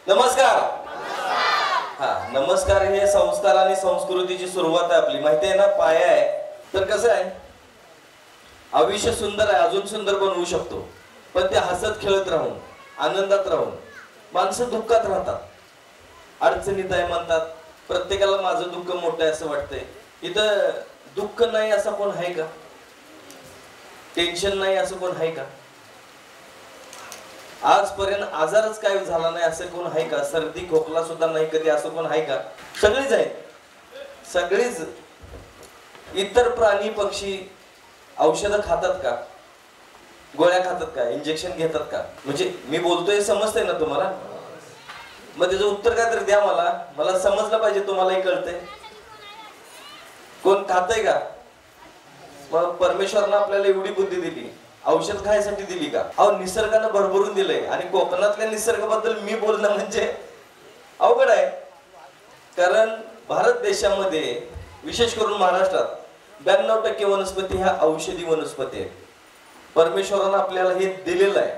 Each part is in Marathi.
नमस्कार. हा, नमस्कार हे संस्कार आणि संस्कृतीची सुरुवात आहे आपली, माहिती आहे ना, पाया आहे. तर कसं आहे, आयुष्य सुंदर आहे, अजून सुंदर बनवू शकतो, पण ते हसत खेळत राहून, आनंदात राहून. माणसं दुःखात राहतात, अडचणीत आहे म्हणतात. प्रत्येकाला माझं दुःख मोठं आहे असं वाटतंय. इथं दुःख नाही असं कोण आहे का? टेन्शन नाही असं कोण आहे का? आजपर्यंत आजारच काय झाला नाही असं कोण आहे का? सर्दी खोकला सुद्धा नाही कधी असं कोण आहे का? सगळीच आहेत, सगळीच. इतर प्राणी पक्षी औषधं खातात का? गोळ्या खातात का? इंजेक्शन घेतात का? म्हणजे मी बोलतोय समजतंय ना तुम्हाला? मग त्याचं उत्तर काय तर द्या मला, मला समजलं पाहिजे, तुम्हालाही कळतंय. कोण खातंय का? मग परमेश्वरानं आपल्याला एवढी बुद्धी दिली, औषध खायसाठी दिली का? अहो, निसर्गानं भरभरून दिलंय. आणि कोकणातल्या निसर्गाबद्दल मी बोलणं म्हणजे अवघड आहे. कारण भारत देशामध्ये, विशेष करून महाराष्ट्रात 92% वनस्पती ह्या औषधी वनस्पती आहेत. परमेश्वरानं आपल्याला हे दिलेलं आहे,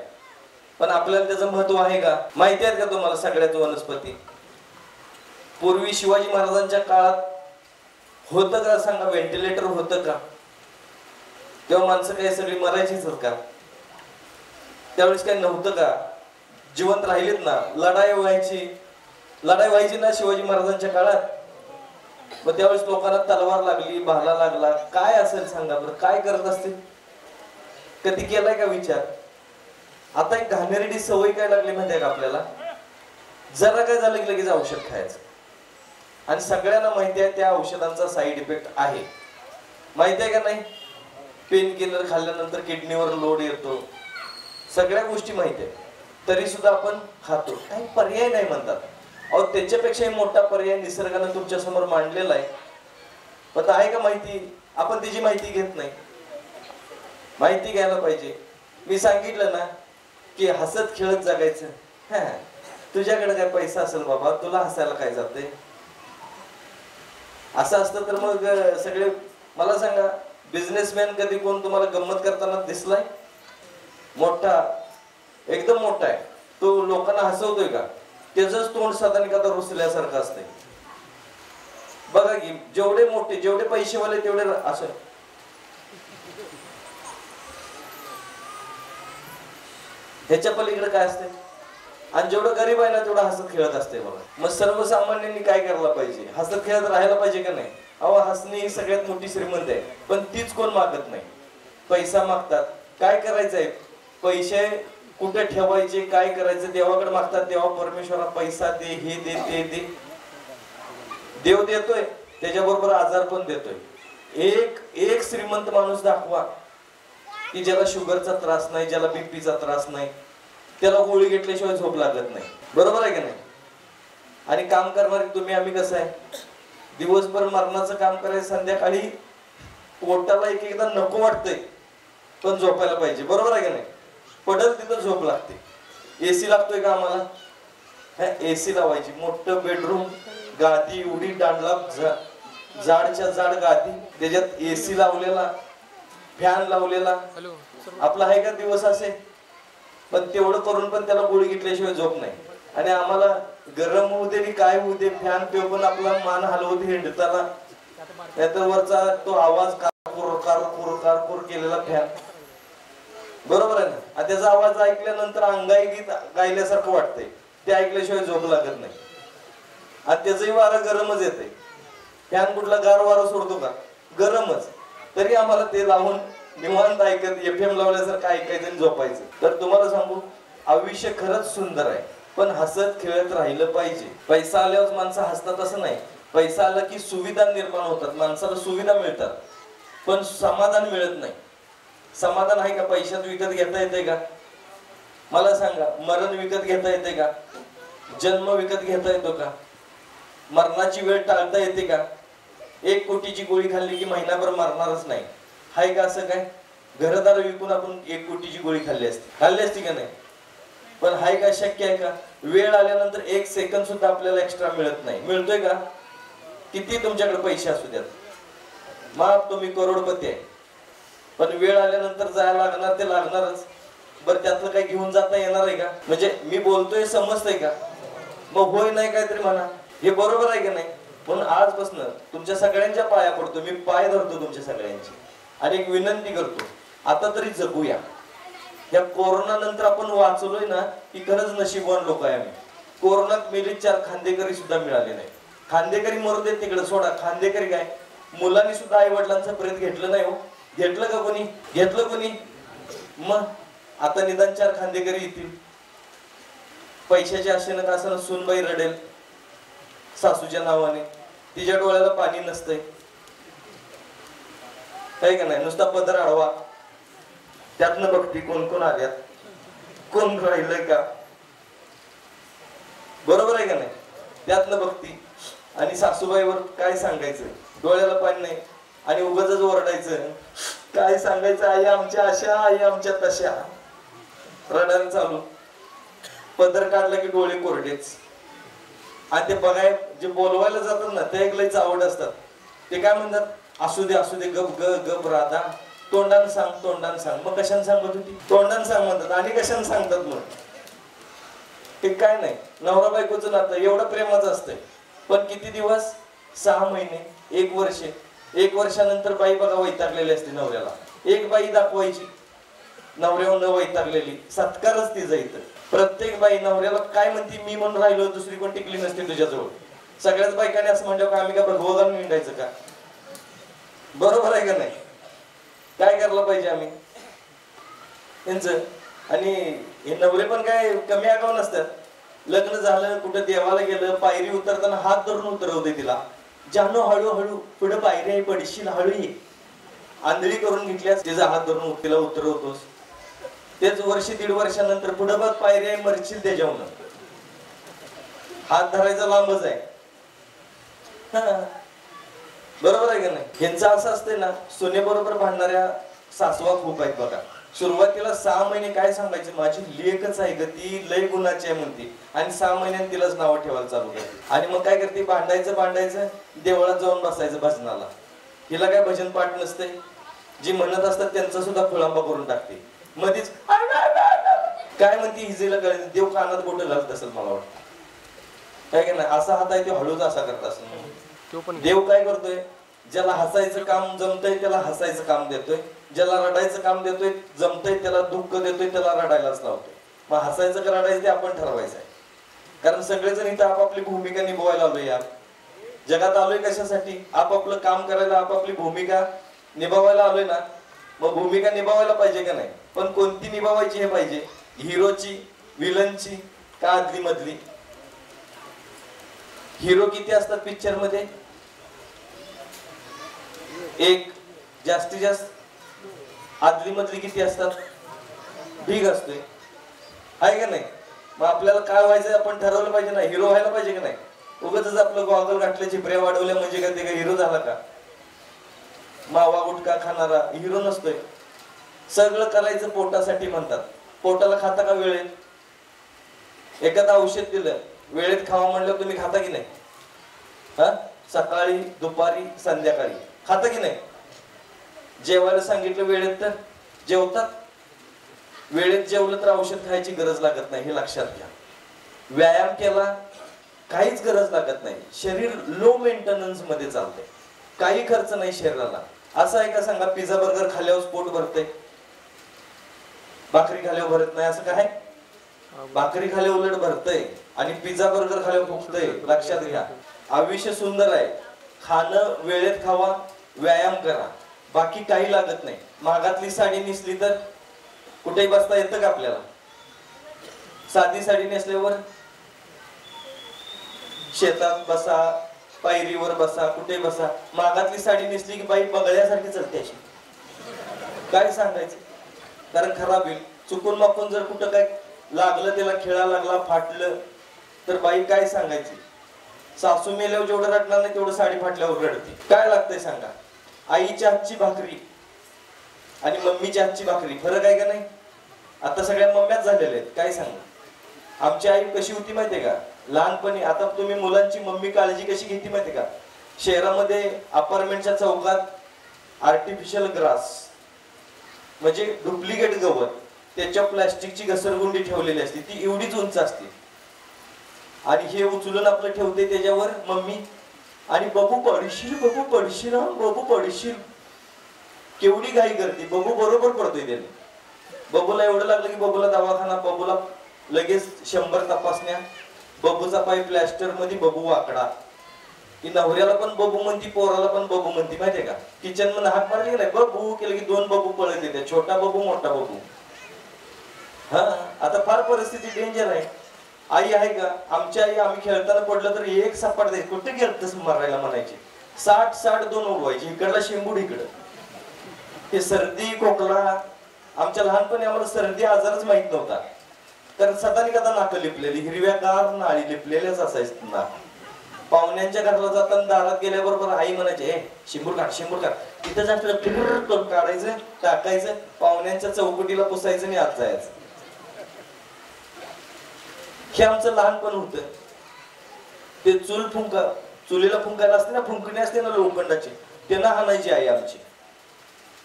पण आपल्याला त्याचं महत्व आहे का? माहिती आहे का तुम्हाला सगळ्याच वनस्पती? पूर्वी शिवाजी महाराजांच्या काळात होतं का सांगा? व्हेंटिलेटर होतं का? तेव्हा माणसं काही सगळी मरायचीच का? त्यावेळेस काही नव्हतं का? जिवंत राहिलेत ना. लढाई व्हायची ना शिवाजी महाराजांच्या काळात. मग त्यावेळेस लोकांना तलवार लागली, भाला लागला, काय असेल सांगा बरं? काय करत असतील? कधी केलाय का विचार? आता एक घाणेरडी सवय काय लागली माहिती आहे का आपल्याला? जरा काय झालं की लगेच औषध खायचं. आणि सगळ्यांना माहिती आहे त्या औषधांचा साईड इफेक्ट आहे, माहिती आहे का नाही? पेन किलर खाल्ल्यानंतर किडनीवर लोड येतो, सगळ्या गोष्टी माहिती आहे, तरी सुद्धा आपण खातो. काही पर्याय नाही म्हणतात. अहो, त्याच्यापेक्षाही मोठा पर्याय निसर्गाने तुमच्या समोर मांडलेला आहे. पण आहे का माहिती? आपण त्याची माहिती घेत नाही. माहिती घ्यायला पाहिजे. मी सांगितलं ना की हसत खेळत जगायचं. तुझ्याकडे काय पैसा असेल बाबा, तुला हसायला काय जाते? असं असतं तर मग सगळे, मला सांगा, बिझनेसमॅन कधी कोण तुम्हाला गंमत करताना दिसलाय? मोठा, एकदम मोठा आहे तो, लोकांना हसवतोय का? त्याचंच तोंड साधारण का रुसल्यासारखं असतंय. बघा की, जेवढे मोठे, जेवढे पैसेवाले तेवढे असं. ह्याच्या पलीकडे काय असते? आणि जेवढं गरीब आहे ना तेवढं हसत खेळत असते बघा. मग सर्वसामान्यांनी काय करायला पाहिजे? हसत खेळत राहायला पाहिजे का नाही? अहो, हसणे ही सगळ्यात मोठी श्रीमंत आहे, पण तीच कोण मागत नाही. पैसा मागतात. काय करायचंय? पैसे कुठे ठेवायचे, काय करायचं, देवाकडे मागतात. देवा परमेश्वरा पैसा दे, हे दे, ते दे. देव देतोय, त्याच्याबरोबर आजार पण देतोय. एक श्रीमंत माणूस दाखवा की ज्याला शुगरचा त्रास नाही, ज्याला बीपीचा त्रास नाही, त्याला गोळी घेतल्याशिवाय झोप लागत नाही. बरोबर आहे का नाही? आणि काम करणारे तुम्ही आम्ही कसं आहे, दिवसभर मरणाचं काम करायचं, संध्याकाळी पोटाला एक एकदा नको वाटतंय पण झोपायला पाहिजे. बरोबर आहे का नाही? पडल तिथं झोप लागते. एसी लागतोय का आम्हाला? एसी लावायची, मोठं बेडरूम, गादी एवढी डांडलाप, जाडच्या जाड गादी, त्याच्यात एसी लावलेला, फॅन लावलेला. आपला आहे का दिवस असे? पण तेवढं करून पण त्याला गोळी घेतल्याशिवाय झोप नाही. आणि आम्हाला गरम होऊ दे काय होऊ दे, फॅन पेव पण आपला मान हलवत हिंडताना, नाहीतर वरचा तो आवाज कारपूर कारपूर कारपूर केलेला फॅन. बरोबर आहे ना? आणि त्याचा आवाज ऐकल्यानंतर अंगाई गीत गायल्यासारखं वाटतंय. ते ऐकल्याशिवाय झोप लागत नाही. आणि त्याचंही वारं गरमच येतंय. फॅन कुठला गार वारं सोडतो का? गरमच. तरी आम्हाला ते लावून निवांत ऐकत, FM लावल्यासारखं ऐकायचं आणि झोपायचं. तर तुम्हाला सांगू, आयुष्य खरंच सुंदर आहे, पण हसत खेळत राहिलं पाहिजे. पैसा आल्यावर माणसं हसतात असं नाही. पैसा आला की सुविधा निर्माण होतात, माणसाला सुविधा मिळतात, पण समाधान मिळत नाही. समाधान आहे का? पैशात विकत घेता येते का? मला सांगा. मरण विकत घेता येते का? जन्म विकत घेता येतो का? मरणाची वेळ टाळता येते का? 1 कोटीची गोळी खाल्ली की महिनाभर मरणारच नाही, हाय का असं काय? घरदार विकून आपण 1 कोटीची गोळी खाल्ली असती का नाही? पण हाय का? शक्य आहे का? वेळ आल्यानंतर 1 सेकंद सुद्धा आपल्याला एक्स्ट्रा मिळत नाही. मिळतोय का? किती तुमच्याकडे पैसे असू द्यात, माफ तुम्ही करोडपती आहे, पण वेळ आल्यानंतर जायला लागणार ते लागणारच. बरं, त्यातलं काही घेऊन जाता येणार आहे का? म्हणजे मी बोलतोय समजतंय का? मग होय नाही काहीतरी म्हणा, हे बरोबर आहे की नाही? म्हणून आजपासून तुमच्या सगळ्यांच्या पाया पडतो, मी पाय धरतो तुमच्या सगळ्यांची आणि एक विनंती करतो, आता तरी जगूया. या कोरोना नंतर आपण वाचलोय ना, की खरंच नशीबवान लोक आहे आम्ही. कोरोनात मेले 4 खांदेकरी सुद्धा मिळाले नाही. खांदेकरी मरू दे तिकडे, सोडा. खांदेकरी काय, मुलांनी सुद्धा आई वडिलांचं प्रेत घेतलं नाही हो. घेतलं का कोणी? घेतलं कोणी? मग आता निदान 4 खांदेकरी येतील. पैशाच्या आशेनं का असं सूनबाई रडेल सासूच्या नावाने, तिच्या डोळ्याला पाणी नसतंय, काय का नाही? नुसता पदर आडवा, त्यातनं बघती कोण कोण आल्यात, कोण राहिलंय का, बरोबर आहे का नाही? त्यातनं बघती. आणि सासूबाईवर काय सांगायचं, डोळ्याला पाणी नाही आणि उगाचच ओरडायचं, काय सांगायचं, आई आमच्या अशा, आई आमच्या तशा, रडायला चालू. पदर काढला की डोळे कोरडेच. आणि ते बघाय जे बोलवायला जातात ना, ते एक लईच आवड असतात. ते काय म्हणतात, असू दे असू दे, गप ग गप राधा, तोंडानं सांग तोंडानं सांग. मग कशाने सांगत होती? तोंडानं सांग म्हणतात. आणि कशाने सांगतात मग? ते काय नाही, नवरा बायकोचं नातं एवढं प्रेमाचं असतंय. पण किती दिवस? 6 महिने, 1 वर्ष. 1 वर्षानंतर बाई बघा वैतागलेली असते नवऱ्याला. एक बाई दाखवायची नवऱ्यावर न वैतागलेली, सत्कारच तिचा इथं. प्रत्येक बाई नवऱ्याला काय म्हणते, मी म्हणून राहिलो, दुसरी कोण टिकली नसते तुझ्याजवळ. सगळ्याच बायकाने असं म्हणलं का आम्ही काय भगवा घालून हिंडायचं का? बरोबर आहे का नाही? काय करायला पाहिजे आम्ही त्यांचं? आणि हे नवरे पण काय कमी आगाव नसतात. लग्न झालं, कुठं देवाला गेलं, पायरी उतरताना हात धरून उतरवते तिला, जानू हळूहळू, पुढे पायरी आहे, पडशील, हळू ये. आंधळी करून घेतल्यास तिचा हात धरून तिला उतरवतोस. तेच वर्ष 1.5 वर्षानंतर पुढे बघ पायरी आहे, मरशील त्याच्यावर. हात धरायचा लांबच आहे. बरोबर आहे का नाही? यांचं असं असते ना, सोने बरोबर भांडणाऱ्या सासवा खूप आहेत बघा. सुरुवातीला 6 महिने काय सांगायचे, माझी लेकच आहे ग ती, लय गुणाची आहे म्हणते, आणि 6 महिन्यात तिलाच नाव ठेवायला चालू करते. आणि मग काय करते, भांडायचं, देवळात जाऊन बसायचं भजनाला. हिला काय भजन पाठ नसते, जी म्हणत असतात त्यांचा सुद्धा खुळांबा करून टाकते. मध्येच काय म्हणते, हिजेला कळत, देव कानात बोट घालत असेल मला वाटतं, काय की नाही? असा हात आहे, ते हळूच असा करत असेल. देव काय करतोय, ज्याला हसायचं काम जमतंय त्याला हसायचं काम देतोय, ज्याला रडायचं काम देतोय जमतंय त्याला दुःख देतोय, त्याला रडायलाच लावतोय. मग हसायचं का रडायचं ते आपण ठरवायचं आहे. कारण सगळेजण इथं आपापली भूमिका निभवायला आलोय. यार जगात आलोय कशासाठी? आपापलं काम करायला, आपापली भूमिका निभावायला आलोय ना. मग भूमिका निभावायला पाहिजे का नाही? पण कोणती निभावायची हे पाहिजे, हिरोची, विलनची का आदली मधली? हिरो किती असतात पिक्चर मध्ये? एक, जास्तीत जास्त. आदली मधली किती असतात? ढीग असतोय, आहे का नाही? मग आपल्याला काय व्हायचं आपण ठरवलं पाहिजे ना, हिरो व्हायला पाहिजे का नाही? उगाच आपलं गॉगल घातलं, चिपऱ्या वाढवल्या म्हणजे का ते काय हिरो झाला का? मावा गुटखा खाणारा हिरो नसतोय. सगळं करायचं पोटासाठी म्हणतात. पोटाला खाता का वेळेत? एखादं औषध दिलं, वेळेत खावा म्हणलं तुम्ही खाता की नाही? हा, सकाळी, दुपारी, संध्याकाळी खाता की नाही? जेवायला सांगितलं वेळेत तर जेवतात. वेळेत जेवलं तर औषध खायची गरज लागत नाही, हे लक्षात घ्या. व्यायाम केला काहीच गरज लागत नाही. शरीर लो मेंटेनन्स मध्ये चालते, काही खर्च नाही शरीराला. असं आहे का सांगा, पिझ्झा बर्गर खाल्यावर पोट भरते, भाकरी खाल्यावर भरत नाही असं काय? भाकरी खाल्यावर उलट भरतय आणि पिझ्झा बर्गर खाल्यावर फुगतय. लक्षात घ्या. आयुष्य सुंदर आहे, खाणं वेळेत खावा, व्यायाम करा, बाकी काही लागत नाही. महागातली साडी नेसली तर कुठेही बसता येतं का आपल्याला? साधी साडी नेसल्यावर शेतात बसा, पायरीवर बसा, कुठे बसा. महागातली साडी नेसली की बाई बगळ्यासारखी चलते अशी. काय सांगायचं? कारण खराब होईल. चुकून माकून जर कुठं काय लागलं, त्याला खिळा लागला, फाटलं तर बाई काय सांगायची? सासू मेल्यावर जेवढं रडणार नाही तेवढं साडी फाटल्यावर रडते. काय लागतंय सांगा? आईच्या हातची भाकरी आणि मम्मीच्या हातची भाकरी फरक आहे का नाही? आता सगळ्या मम्म्याच झालेल्या आहेत. काय सांगा? आमची आई कशी होती माहितीये का लहानपणी? आता तुम्ही मुलांची मम्मी काळजी कशी घेते माहितीये का? शहरामध्ये अपार्टमेंटच्या चौकात आर्टिफिशियल ग्रास म्हणजे डुप्लिकेट गवत, त्याच्या प्लास्टिकची घसरगुंडी ठेवलेली असते, ती एवढीच उंच असते. आणि हे उचलून आपलं ठेवते त्याच्यावर मम्मी, आणि बबू पडशील, बबू पडशील, बबू पडशील. केवढी घाई करते, बबू बरोबर पडतोय त्याने. बबूला एवढं लागलं की बबूला दवाखाना, बबूला लगेच 100 तपासण्या, बबूचा पाय प्लॅस्टर मध्ये, बबू वाकडा. की नवऱ्याला पण बबू म्हणती, पोराला पण बबू म्हणती, माहितीये का. किचन मध्ये हाक मारली नाही, बबू केलं की 2 बबू पळत येते, छोटा बबू मोठा बबू. हा, आता फार परिस्थिती डेंजर आहे. आई आहे का, आमची आई आम्ही खेळताना पडलं तर एक सपाट द्यायची, कुठे गेलतस मारायला म्हणायची. 60 2 उडवायची, इकडला शेंबूड इकडं. ते सर्दी खोकला, आमच्या लहानपणी आम्हाला सर्दी आजारच माहित नव्हता. कारण सदानी कदा नाकं लिपलेली, हिरव्यागार नाळी लिपलेल्याच असायचं ना. पाहुण्यांच्या घराला जाताना दारात गेल्याबरोबर आई म्हणायचे, शिंबूड काढ, शिंबूड काढ. तिथं जास्त करून काढायचं, टाकायचं, पाहुण्यांच्या चौकटीला पुसायचं आणि आत जायचं. हे आमचं लहानपण होत. ते चुलीला फुंकायला असते ना, फुंकणी असते ना लोखंडाची, त्यांना हाणायची आई आमची.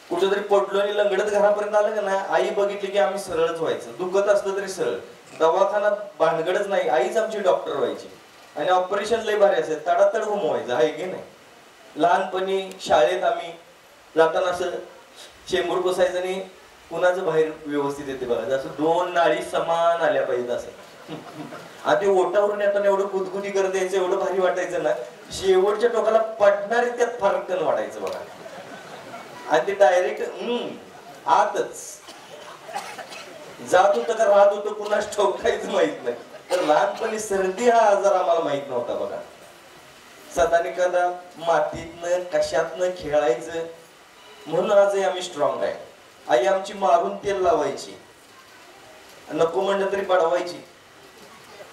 कुठेतरी पडलो आणि लंगडत घरापर्यंत आलं का ना, आई बघितली की आम्ही सरळच व्हायचं. दुखत असलं तरी सरळ, दवाखाना भानगडच नाही, आईच आमची डॉक्टर व्हायची. आणि ऑपरेशन लय भारी असेल, तडातड घुमवायचं, आहे की नाही. लहानपणी शाळेत आम्ही जाताना असं चेंबूर बसायचं आणि कुणाचं बाहेर व्यवस्थित येते बघा, असं 2 नाळी समान आल्या पाहिजेत असं. आधी ओटावरून येताना एवढं गुदगुदी करत यायचं, एवढं भारी वाटायचं ना, शेवटच्या टोकाला पडणारे त्यात फरक वाटायचं बघा. आणि ते डायरेक्ट आतच जात होतं का राहत होतं कुणाच ठोकायचं माहित नाही. तर लहानपणी सर्दी हा आजार आम्हाला माहित नव्हता बघा. सदानी कदा मातीतनं कशातनं खेळायचं, म्हणून आजही आम्ही स्ट्रॉंग आहे. आई आमची मारून तेल लावायची, नको म्हणलं तरी पडवायची,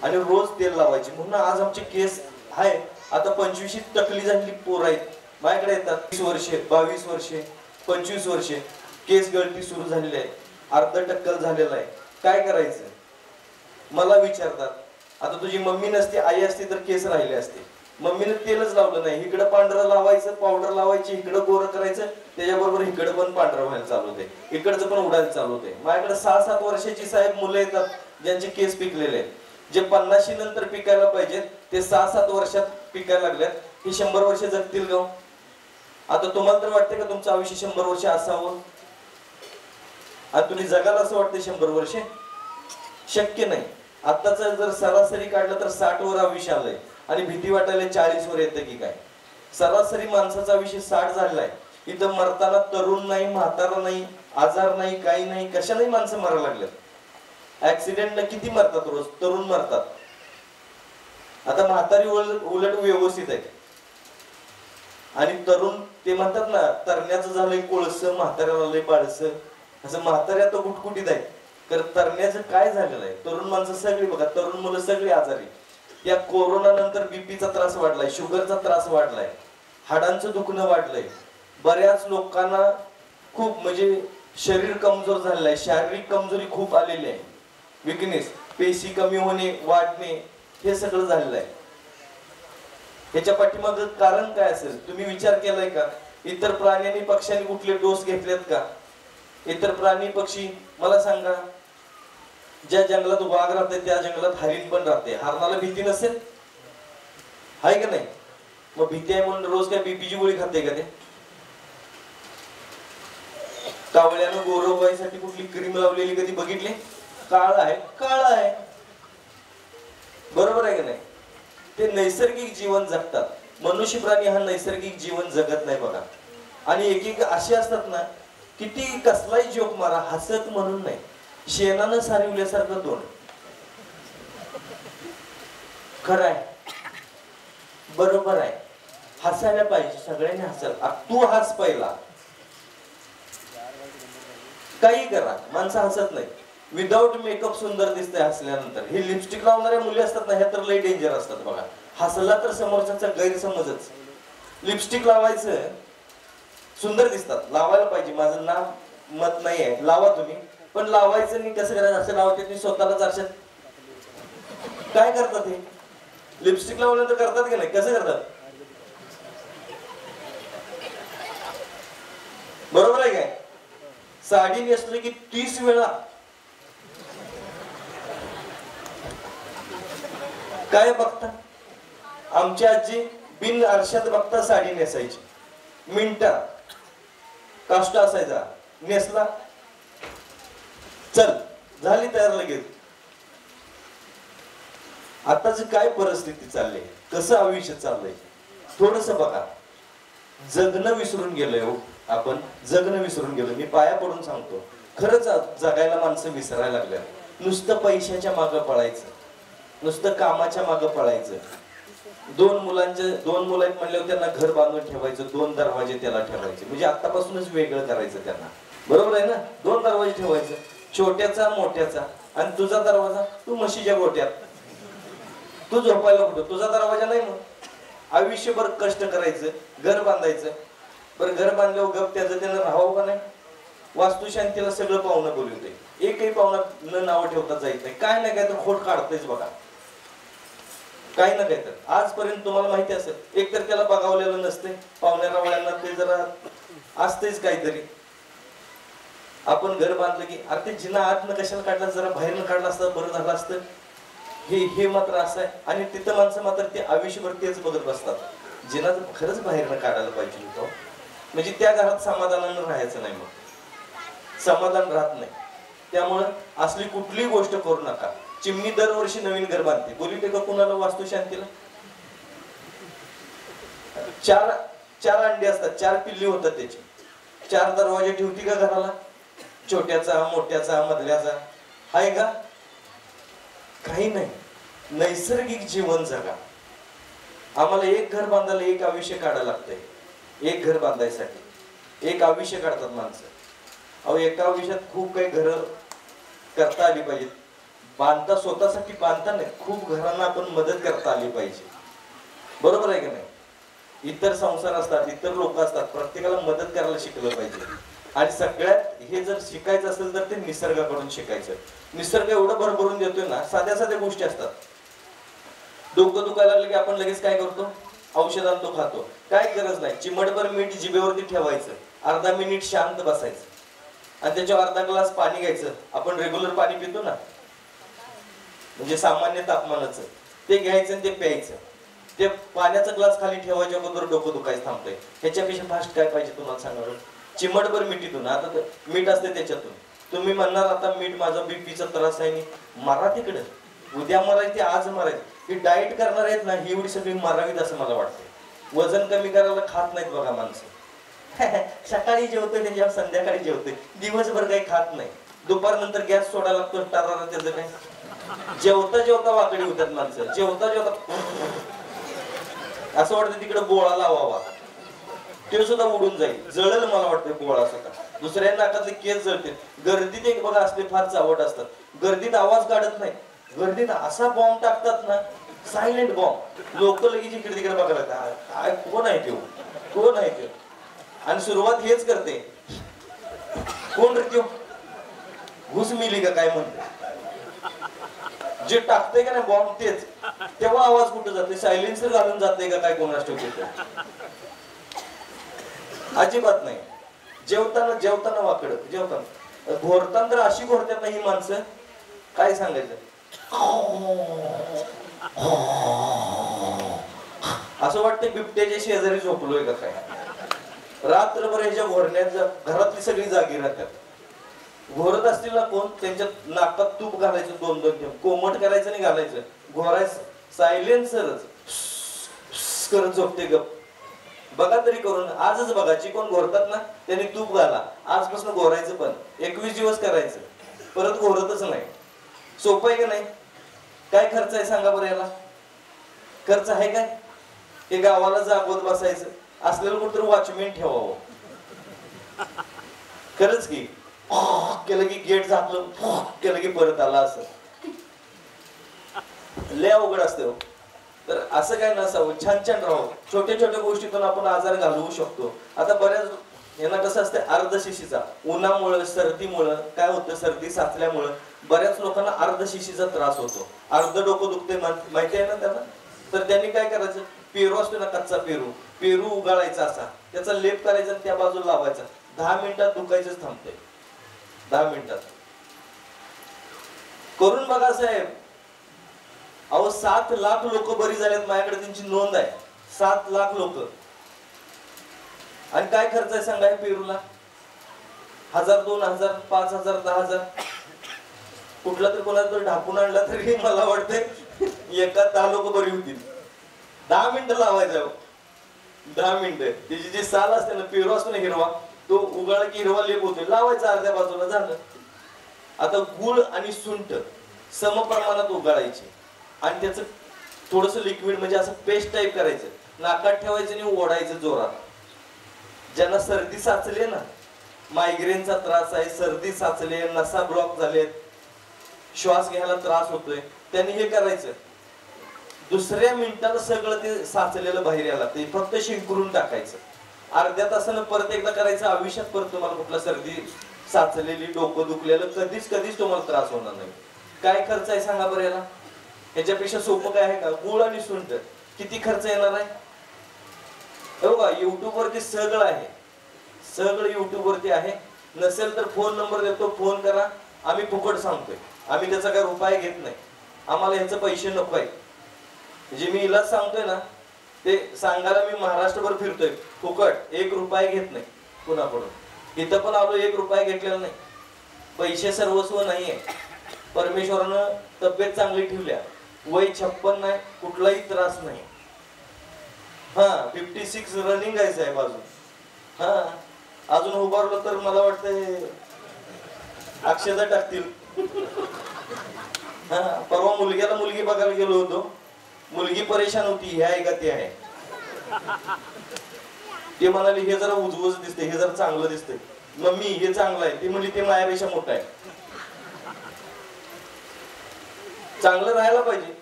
आणि रोज तेल लावायची, म्हणून आज आमचे केस आहे. आता 25 टकली झालेली पोर आहेत माझ्याकडे येतात, 20 वर्षे 22 वर्षे 25 वर्षे, केस गळती सुरू झालेली आहे, अर्ध टक्कल झालेला आहे. काय करायचं मला विचारतात. आता तुझी मम्मी नसती, आई असती तर केस राहिले असते. मम्मीने तेलच लावलं नाही, इकडं पांढरं लावायचं, पावडर लावायची, इकडं गोरं करायचं, त्याच्याबरोबर इकडं पण पांढरं व्हायला चालू होते, इकडचं पण उडायला चालू होते. माझ्याकडे 6-7 वर्षाची साहेब मुलं येतात ज्यांचे केस पिकलेले आहेत. जे 50 नंतर पिकायला पाहिजेत ते 6-7 वर्षात पिकायला लागल्यात. हे 100 वर्ष जगतील का? आता तुम्हाला तर वाटते का तुमचं आयुष्य 100 वर्ष असावं? आणि तुम्ही जगाल असं वाटतं 100 वर्षे? शक्य नाही. आत्ताच जर सरासरी काढलं तर 60 वर आयुष्य आलंय, आणि भीती वाटायला 40 वर येतं की काय. सरासरी माणसाचा आयुष्य 60 झालाय. इथं मरताना तरुण नाही, म्हातारा नाही, आजार नाही, काही नाही, कशालाही माणसं मरायला लागल्यात. ऍक्सिडेंटला किती मरतात रोज, तरुण मरतात. आता म्हातारी उलट व्यवस्थित आहे, आणि तरुण ते म्हणतात ना, तरण्याचं झालंय कोळस, म्हाताऱ्याला लय बाळस. असं म्हाताऱ्या तर गुटगुटीत आहे, तर तरण्याचं काय झालेलं आहे. तरुण माणसं सगळी बघा, तरुण मुलं सगळी आजारी. या कोरोना नंतर बीपीचा त्रास वाढलाय, शुगरचा त्रास वाढलाय, हाडांचं दुखणं वाढलंय. बऱ्याच लोकांना खूप म्हणजे शरीर कमजोर झालेलं आहे, शारीरिक कमजोरी खूप आलेली आहे, विकनेस, पेशी कमी होणे, वाढणे, हे सगळं झालेलं आहे. याच्या पाठीमागं कारण काय असेल तुम्ही विचार केलाय का? इतर प्राण्यांनी पक्ष्यांनी कुठले डोस घेतलेत का? इतर प्राणी पक्षी मला सांगा, ज्या जंगलात वाघ राहते त्या जंगलात हरिण पण राहते. हरणाला भीती नसेल, आहे का नाही? मग भीती आहे म्हणून रोज काय बीपीची गोळी खाते का ते? कावळ्यानं गोरं व्हायसाठी कुठली क्रीम लावलेली कधी बघितली? काळ आहे, काळ आहे, बरोबर आहे का नाही? ते नैसर्गिक जीवन जगतात. मनुष्य प्राणी हा नैसर्गिक जीवन जगत नाही बघा. आणि एक असे असतात ना, किती कसलाही जोक मारा, हसत म्हणून नाही, शेणानं सारवल्यासारखं तोंड. खरं आहे, बरोबर आहे, हसायला पाहिजे, सगळ्यांनी हसायला. तू हस पहिला, काही करा, माणसं हसत नाही. विदाउट मेकअप सुंदर दिसते हसल्यानंतर. हे लिपस्टिक लावणाऱ्या मुली असतात ना, ह्या तर लय डेंजर असतात बघा. हसला तर समोरच्याचा गैरसमजच. लिपस्टिक लावायचं, सुंदर दिसतात, लावायला पाहिजे, माझं नाम मत नाही आहे, लावा तुम्ही, पण लावायचं नाही. कसं करायचं? असं लावायचं तुम्ही स्वतःलाच आरशात. काय करतात हे? लिपस्टिक लावल्यानंतर करतात की नाही? कसं करतात? बरोबर आहे काय? साडी नेसली की 30 वेळा काय बघता? आमची आजी बिन आरशात बघता साडी नेसायची, मिनिटात काष्ट असायचा, नेसला चल झाली तयार लगेच. आताची काय परिस्थिती चालली, कसं आयुष्य चाललंय थोडस बघा. जगणं विसरून गेलोय हो आपण, जगणं विसरून गेलो. मी पाया पडून सांगतो, खरंच जगायला माणसं विसरायला लागल्या. नुसतं पैशाच्या मागं पळायचं, नुसतं कामाच्या मागं पळायचं. दोन मुलं आहेत म्हणल्यावर त्यांना घर बांधून ठेवायचं, 2 दरवाजे त्याला ठेवायचे, म्हणजे आतापासूनच वेगळं करायचं त्यांना. बरोबर आहे ना? 2 दरवाजे ठेवायचं, छोट्याचा मोठ्याचा. आणि तुझा दरवाजा तू म्हशीच्या गोट्यात, तू झोपायला कुठं, तुझा दरवाजा नाही. मग आयुष्यभर कष्ट करायचं, घर बांधायचं. बरं घर बांधल्यावर गप त्याचं त्यानं राहावं का नाही? वास्तुशांतीला सगळं पाहुणं बोलवते, एकही पाहुणा न नाव ठेवता जायचं नाही. काय नाही काय तर खोट काढतोयच बघा, काही ना काय तर. आजपर्यंत तुम्हाला माहिती असेल, एकतर त्याला बघावलेलं नसते, पाहुण्या रावळ्यांना ते जरा असतेच काहीतरी. आपण घर बांधलं की अरे ते जिना आतनं कशाला काढला, जरा बाहेरनं काढला असतं बरं झालं असतं. हे मात्र असं आहे. आणि तिथं माणसं मात्र ते आयुष्यभर तेच बघत बसतात, जिना खरंच बाहेरनं काढायला पाहिजे होतं. म्हणजे त्या घरात समाधानानं राहायचं नाही, मग समाधान राहत नाही. त्यामुळं असली कुठलीही गोष्ट करू नका. चिमणी दरवर्षी नवीन घर बांधते, बोलवते का कुणाला वास्तुशांतीला? 4 अंडी असतात, 4 पिल्ली होतात त्याची. 4 दरवाजे ठेवती का घराला? छोट्याचा, मोठ्याचा, मधल्याचा आहे का? काही नाही. नैसर्गिक जीवन जगा. आम्हाला एक घर बांधायला 1 आयुष्य काढायला लागतंय. 1 घर बांधायसाठी 1 आयुष्य काढतात माणसं. अहो एका आयुष्यात खूप काही घर करता आली पाहिजेत. बांधता स्वतःसाठी बांधता नाही, खूप घरांना आपण मदत करता आली पाहिजे. बरोबर आहे का नाही? इतर संसार असतात, इतर लोक असतात, प्रत्येकाला मदत करायला शिकलं पाहिजे. आणि सगळ्यात हे जर शिकायचं असेल तर ते निसर्गाकडून शिकायचं. निसर्ग एवढं भरभरून देतोय ना, साध्या साध्या गोष्टी असतात. डोकं दुखायला लागलं की आपण लगेच काय करतो? औषध आणतो, खातो. काय गरज नाही, चिमटभर मीठ जिभेवरती ठेवायचं, अर्धा मिनिट शांत बसायचं आणि त्याच्यावर अर्धा ग्लास पाणी घ्यायचं. आपण रेग्युलर पाणी पितो ना, म्हणजे सामान्य तापमानाचं, ते घ्यायचं आणि ते प्यायचं. ते पाण्याचा ग्लास खाली ठेवायच्या अगोदर डोकं दुखायचं थांबतंय. ह्याच्यापेक्षा फास्ट काय पाहिजे तुम्हाला सांगा? चिमटभर मिठीतून, आता मीठ असते त्याच्यातून. तुम्ही म्हणणार आता मीठ माझा बीपीचा त्रास आहे, मरा तिकडं, उद्या मरायची आज मरायची. ही डाएट करणार आहेत ना, ही एवढी सगळी मारावीत असं मला वाटतं. वजन कमी करायला खात नाहीत बघा माणसं. सकाळी जेवतोय त्याच्यावर संध्याकाळी जेवतोय, दिवसभर काही खात नाही. दुपारनंतर गॅस सोडायला लागतो, टारा त्याचं काय. जेवता जेवता वाकडी होतात माणसं, जेवता जेवता असं वाटतं तिकडे गोळा लावावा, ते सुद्धा उडून जाईल, जळेल. मला वाटतं गोळा सुद्धा, दुसऱ्या नाकातले केस जळतील. गर्दीत एक बघा असले फार चावट असतात, गर्दीत आवाज काढत नाही, गर्दीत असा बॉम्ब टाकतात ना, सायलेंट बॉम्ब. लोक लगेच इकडे तिकडे बघायला, काय कोण आहे तो, कोण आहे तो? आणि सुरुवात हेच करते, कोण रे तो, घुस मिली का काय म्हणते. जे टाकते का नाही बॉम्ब तेच, तेव्हा आवाज कुठे जाते, सायलेन्सर घालून जाते का काय कोणास ठेवते? अजिबात नाही. जेवताना वाकड, जेवताना घोरताना तर अशी घोरतात ना ही माणसं, काय सांगायचं. असं वाटतं बिबट्याच्या शेजारी झोपलोय का काय. रात्रभर ह्याच्या घोरण्यात घरातली सगळी जागी राहतात. घोरत असतील ना कोण, त्यांच्या नाकात तूप घालायचं, 2-2 थेंब, कोमट करायचं नाही घालायचं, घोरायचं, सायलेन्सरच करत झोपते गप. बघा तरी करून, आजच बघा, कोण घोरतात ना त्यांनी तूप घाला, आजपासून घोरायचं पण 21 दिवस करायचं, परत घोरतच नाही. सोपं आहे का नाही? काय खर्च आहे सांगा बरं याला? खर्च आहे काय? हे गावाला जागवत बसायचं, असलेलं कुठतरी वॉचमॅन ठेवावं. खरंच की केलं की गेट झाकलं, केलं की परत आला, असं लय अवघड असतं. तर असं काय नसावं, छान छान राहावं. छोट्या छोट्या गोष्टीतून आपण आजार घालवू शकतो. आता बऱ्याच यांना कसं असतं, अर्धशिशीचा, उन्हामुळे सर्दीमुळं काय होतं, सर्दी साचल्यामुळं बऱ्याच लोकांना अर्धशिशीचा त्रास होतो. अर्ध डोकं दुखते, माहिती आहे ना त्यांना. तर त्यांनी काय करायचं, पेरू असतो ना, कच्चा पेरू उगाळायचा, असा त्याचा लेप करायचा आणि त्या बाजूला लावायचा. 10 मिनिटात दुखायचंच थांबते, 10 मिनिटात. करून बघा साहेब. अहो 7 लाख लोक बरी झालेत, माझ्याकडे त्यांची नोंद आहे. 7 लाख लोक. आणि काय खर्च आहे सांगा पेरूला? 1000, 2000, 5000, 10000. कुठला तर कोणाला तर ढापून आणला तरी मला वाटतंय एका 10 लोक बरी होतील. 10 मिनिटं लावायचं. 10 मिनिटं. त्याची जी साल असते ना, पेरू असतो ना हिरवा, तो उगाळला की हिरवा लेप होतोय, लावायचा अर्ध्या बाजूला, झालं. आता गुळ आणि सुंठ सम प्रमाणात उगाळायचे आणि त्याचं थोडस लिक्विड म्हणजे असं पेस्ट टाईप करायचं, नाकात ठेवायचं आणि ओढायचं जोरात. ज्यांना सर्दी साचली ना, मायग्रेनचा त्रास आहे, सर्दी साचले, नसा ब्लॉक झालेत, श्वास घ्यायला त्रास होतोय, त्यांनी हे करायचं. दुसऱ्या मिनिटाला सगळं ते साचलेलं बाहेर यायला लागतं. फक्त शिंकरून टाकायचं. अर्ध्या तासानं परत एकदा करायचं. आयुष्यात परत तुम्हाला कुठला सर्दी साचलेली, डोकं दुखलेलं कधीच तुम्हाला त्रास होणार नाही. काय खर्च आहे सांगा बरं याला? याच्यापेक्षा सोपं काय आहे का? गुळ आणि सुंठ. किती खर्च येणार आहे? हो का, युट्यूब वरती सगळं आहे, सगळं युट्यूब वरती आहे. नसेल तर फोन नंबर देतो, फोन करा. आम्ही फुकट सांगतोय, आम्ही त्याचा काय रुपया घेत नाही. आम्हाला ह्याचे पैसे नको आहे. जे मी इलाज सांगतोय ना, ते सांगायला मी महाराष्ट्रभर फिरतोय, फुकट, 1 रुपया घेत नाही कुणाकडून. इथं पण आलो, 1 रुपया घेतलेला नाही. पैसे सर्वस्व नाहीये. परमेश्वरानं तब्येत चांगली ठेवल्या, वय 56 नाही, कुठलाही त्रास नाही. हा 56 रनिंग आहे साहेब अजून. हा अजून उभारलो तर मला वाटतंय अक्षता टाकतील. हा परवा मुलग्याला मुलगी बघायला गेलो होतो, मुलगी परेशान होती, हे आहे का ते आहे. ते म्हणाले हे जरा उजवच दिसते, हे जरा चांगलं दिसतंय. मम्मी हे चांगलं आहे, ती म्हणली ते मायापेक्षा मोठं आहे. चांगलं राहायला पाहिजे.